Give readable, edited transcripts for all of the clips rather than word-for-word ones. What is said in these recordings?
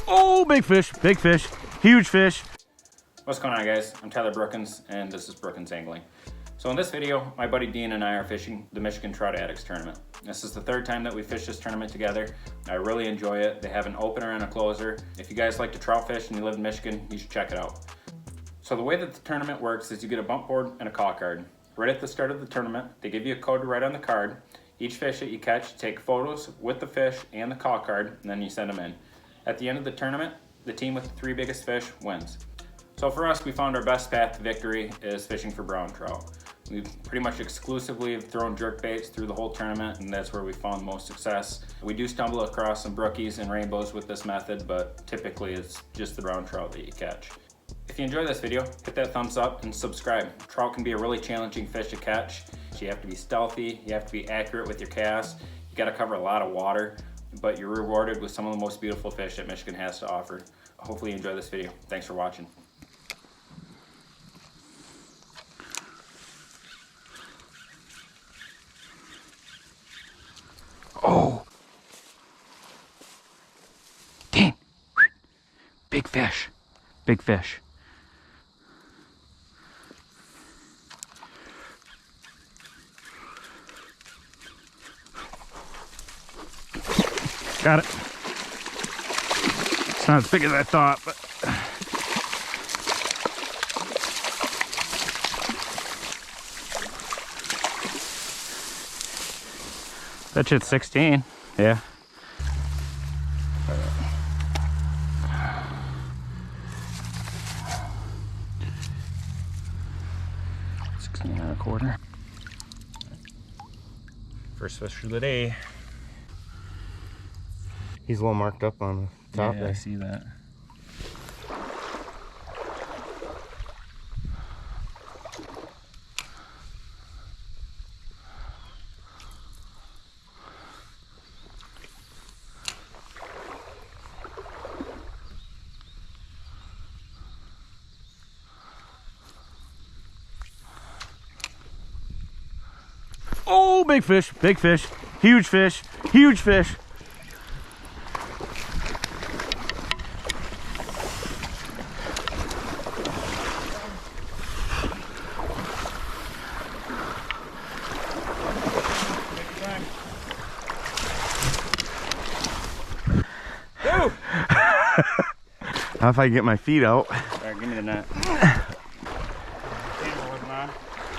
Oh, big fish, huge fish. What's going on, guys? I'm Tyler Brookins, and this is Brookins Angling. So in this video, my buddy Dean and I are fishing the Michigan Trout Addicts Tournament. This is the third time that we fished this tournament together. I really enjoy it. They have an opener and a closer. If you guys like to trout fish and you live in Michigan, you should check it out. So the way that the tournament works is you get a bump board and a call card. Right at the start of the tournament, they give you a code to write on the card. Each fish that you catch, take photos with the fish and the call card, and then you send them in. At the end of the tournament, the team with the 3 biggest fish wins. So for us, we found our best path to victory is fishing for brown trout. We've pretty much exclusively thrown jerk baits through the whole tournament, and that's where we found most success. We do stumble across some brookies and rainbows with this method, but typically it's just the brown trout that you catch. If you enjoy this video, hit that thumbs up and subscribe. Trout can be a really challenging fish to catch. You have to be stealthy, you have to be accurate with your cast, you gotta cover a lot of water, but you're rewarded with some of the most beautiful fish that Michigan has to offer. Hopefully you enjoy this video. Thanks for watching. Oh, dang, big fish, big fish. Got it. It's not as big as I thought, but that shit's 16. Yeah. 16 and a quarter. First fish for the day. He's a little marked up on the top there. I see that. Oh, big fish, huge fish, huge fish. How if I get my feet out? Alright, give me the net.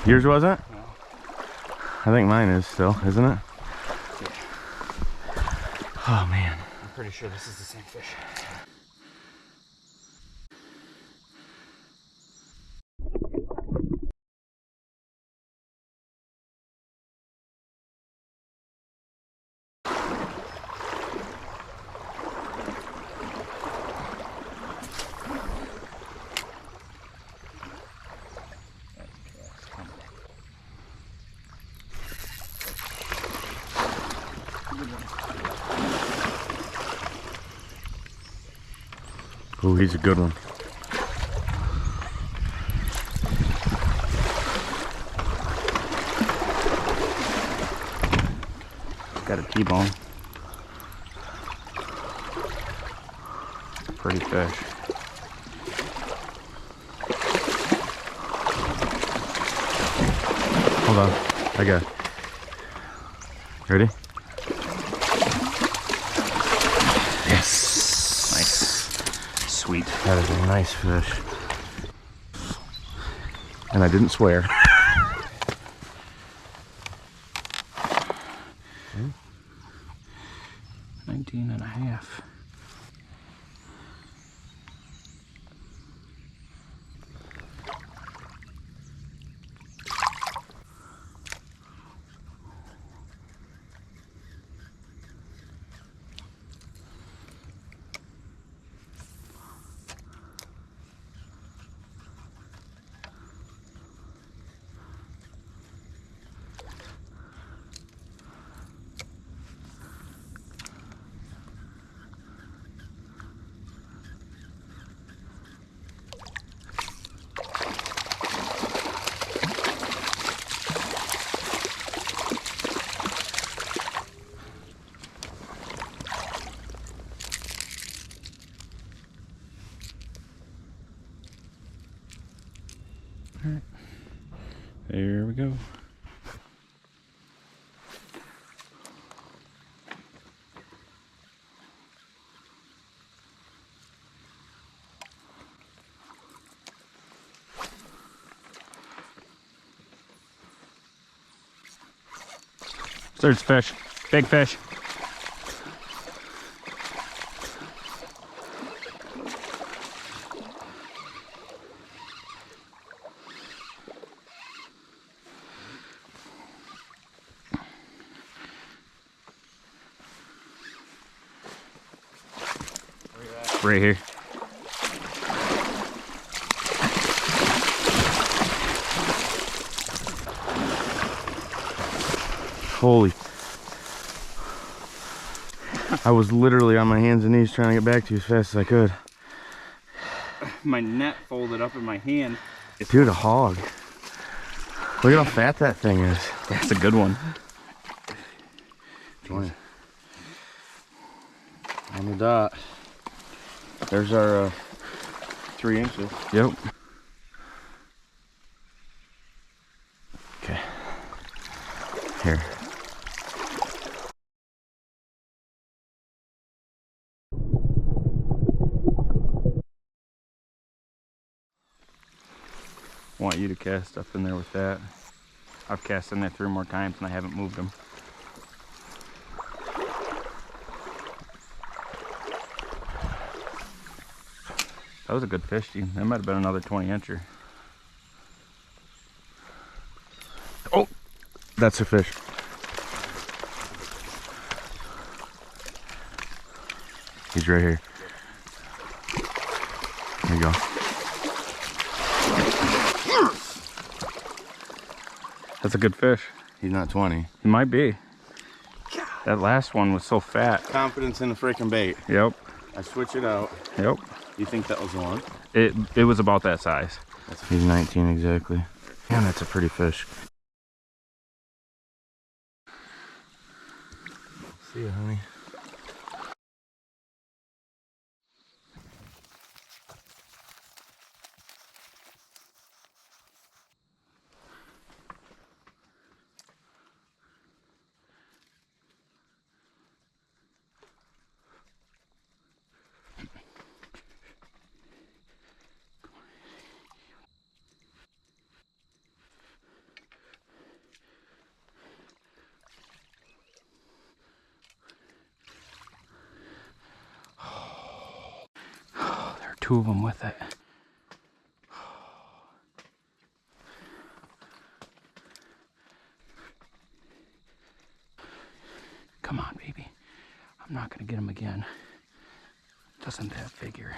Yours wasn't? No. I think mine is still, isn't it? Yeah. Oh man. I'm pretty sure this is the same fish. Oh, he's a good one. Got a T-bone. Pretty fish. Hold on. I got it. Ready? Yes. Sweet. That is a nice fish. And I didn't swear. 19 and a half. There we go. There's fish, big fish. Right here. Holy. I was literally on my hands and knees trying to get back to you as fast as I could. My net folded up in my hand. Dude, a hog. Look at how fat that thing is. That's a good one. 20. On the dot. There's our 3 inches. Yep. Okay. Here. Want you to cast up in there with that. I've cast in there 3 more times and I haven't moved them. That was a good fish, dude. That might have been another 20-incher. Oh, that's a fish. He's right here. There you go. That's a good fish. He's not 20. He might be. That last one was so fat. Confidence in the freaking bait. Yep. I switch it out. Yep. You think that was the one? It was about that size. He's 19 exactly. Man, that's a pretty fish. See you, honey. There are 2 of them with it. Come on, baby. I'm not gonna get him again. Doesn't that figure?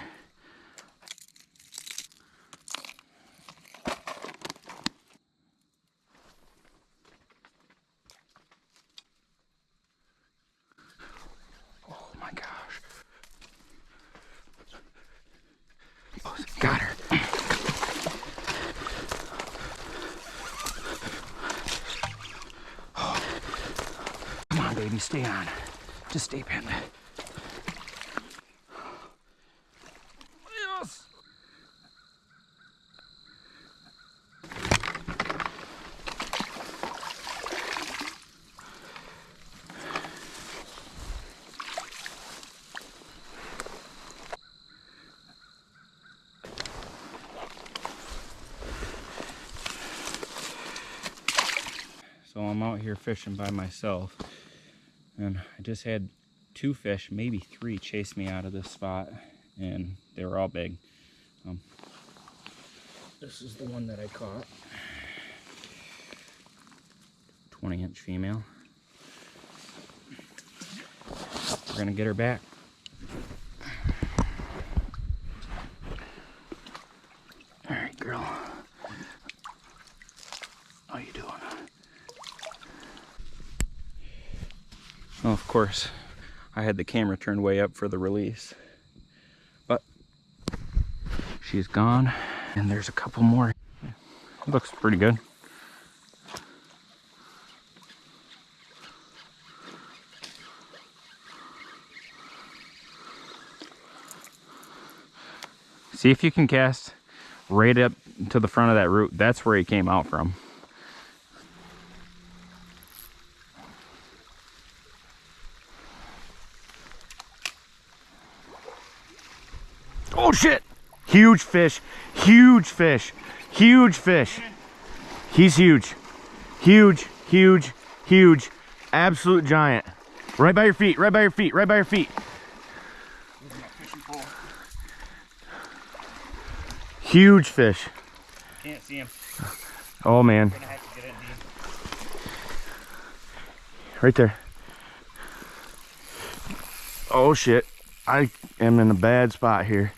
Oh my gosh. Oh, got her. Oh. Come on, baby, stay on. Just stay pinned. Yes. So I'm out here fishing by myself, and I just had 2 fish, maybe 3, chase me out of this spot, and they were all big. This is the one that I caught. 20-inch female. We're gonna get her back. All right, girl. How you doing? Well, of course, I had the camera turned way up for the release, but she's gone, and there's a couple more. It looks pretty good. See if you can cast right up to the front of that root. That's where he came out from. Oh shit! Huge fish, huge fish, huge fish. He's huge, huge, huge, huge, absolute giant. Right by your feet, right by your feet, right by your feet. Huge fish. Can't see him. Oh man. Gonna have to get in deep. Right there. Oh shit. I am in a bad spot here.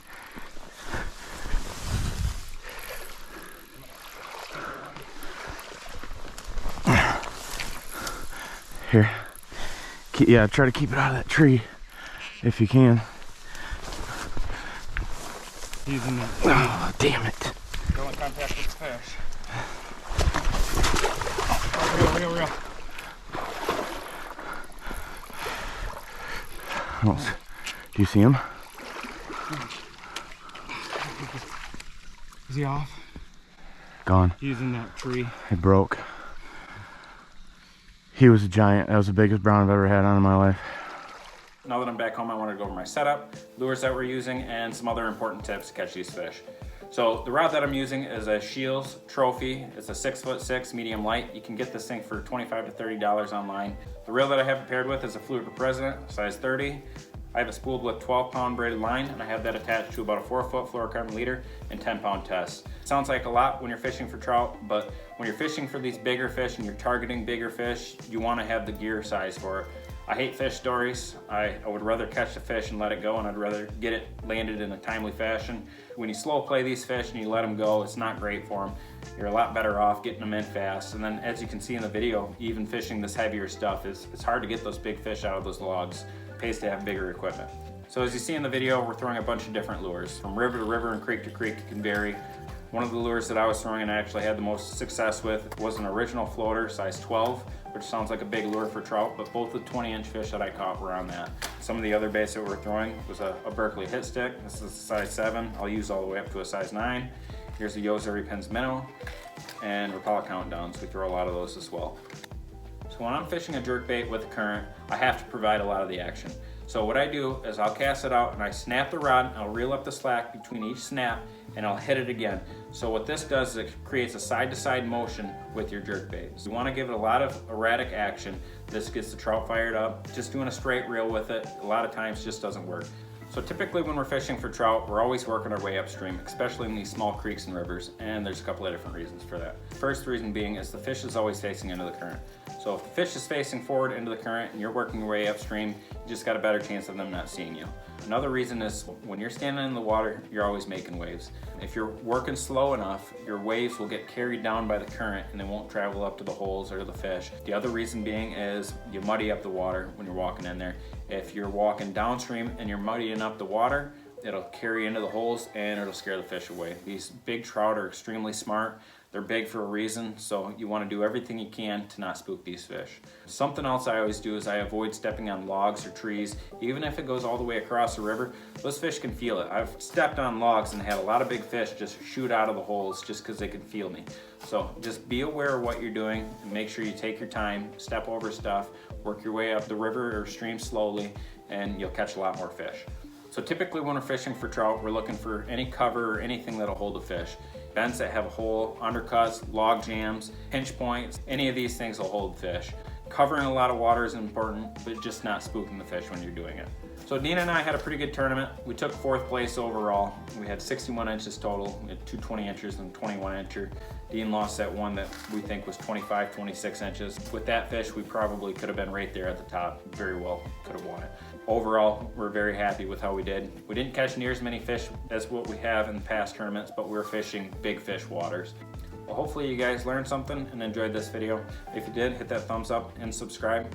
Here. Yeah, try to keep it out of that tree if you can. He's in there. Oh, damn it. Go in contact with the fish. Real. Do you see him? Is he off? Gone. He's in that tree. It broke. He was a giant. That was the biggest brown I've ever had on in my life. Now that I'm back home, I want to go over my setup, lures that we're using, and some other important tips to catch these fish. So the rod that I'm using is a Shields Trophy. It's a 6'6" medium light. You can get this thing for $25 to $30 online. The reel that I have paired with is a Fluid President, size 30. I have it spooled with 12-pound braided line, and I have that attached to about a 4-foot fluorocarbon leader and 10-pound test. Sounds like a lot when you're fishing for trout, but when you're fishing for these bigger fish and you're targeting bigger fish, you want to have the gear size for it. I hate fish stories. I would rather catch the fish and let it go, and I'd rather get it landed in a timely fashion. When you slow play these fish and you let them go, it's not great for them. You're a lot better off getting them in fast. And then as you can see in the video, even fishing this heavier stuff, it's hard to get those big fish out of those logs. It pays to have bigger equipment. So as you see in the video, we're throwing a bunch of different lures. From river to river and creek to creek, it can vary. One of the lures that I was throwing and I actually had the most success with was an original floater, size 12, which sounds like a big lure for trout, but both the 20-inch fish that I caught were on that. Some of the other baits that we're throwing was a Berkeley hit stick. This is a size 7. I'll use all the way up to a size 9. Here's a Yozuri Pins minnow and Rapala countdowns. We throw a lot of those as well. So when I'm fishing a jerkbait with a current, I have to provide a lot of the action. So what I do is I'll cast it out and I snap the rod, I'll reel up the slack between each snap, and I'll hit it again. So what this does is it creates a side-to-side motion with your jerkbait. So you want to give it a lot of erratic action. This gets the trout fired up. Just doing a straight reel with it, a lot of times just doesn't work. So typically when we're fishing for trout, we're always working our way upstream, especially in these small creeks and rivers, and there's a couple of different reasons for that. First reason being is the fish is always facing into the current. So if the fish is facing forward into the current and you're working your way upstream, you just got a better chance of them not seeing you. Another reason is when you're standing in the water, you're always making waves. If you're working slow enough, your waves will get carried down by the current and they won't travel up to the holes or the fish. The other reason being is you muddy up the water when you're walking in there. If you're walking downstream and you're muddying up the water, it'll carry into the holes and it'll scare the fish away. These big trout are extremely smart. They're big for a reason, so you want to do everything you can to not spook these fish. Something else I always do is I avoid stepping on logs or trees. Even if it goes all the way across the river, those fish can feel it. I've stepped on logs and had a lot of big fish just shoot out of the holes just because they can feel me. So just be aware of what you're doing and make sure you take your time, step over stuff, work your way up the river or stream slowly, and you'll catch a lot more fish. So typically when we're fishing for trout, we're looking for any cover or anything that'll hold a fish. Bends that have a hole, undercuts, log jams, pinch points, any of these things will hold fish. Covering a lot of water is important, but just not spooking the fish when you're doing it. So Dean and I had a pretty good tournament. We took 4th place overall. We had 61 inches total. We had 2 20 inchers and 21 incher. Dean lost that one that we think was 25, 26 inches. With that fish, we probably could have been right there at the top. Very well could have won it. Overall, we're very happy with how we did. We didn't catch near as many fish as what we have in the past tournaments, but we were fishing big fish waters. Well, hopefully you guys learned something and enjoyed this video. If you did, hit that thumbs up and subscribe.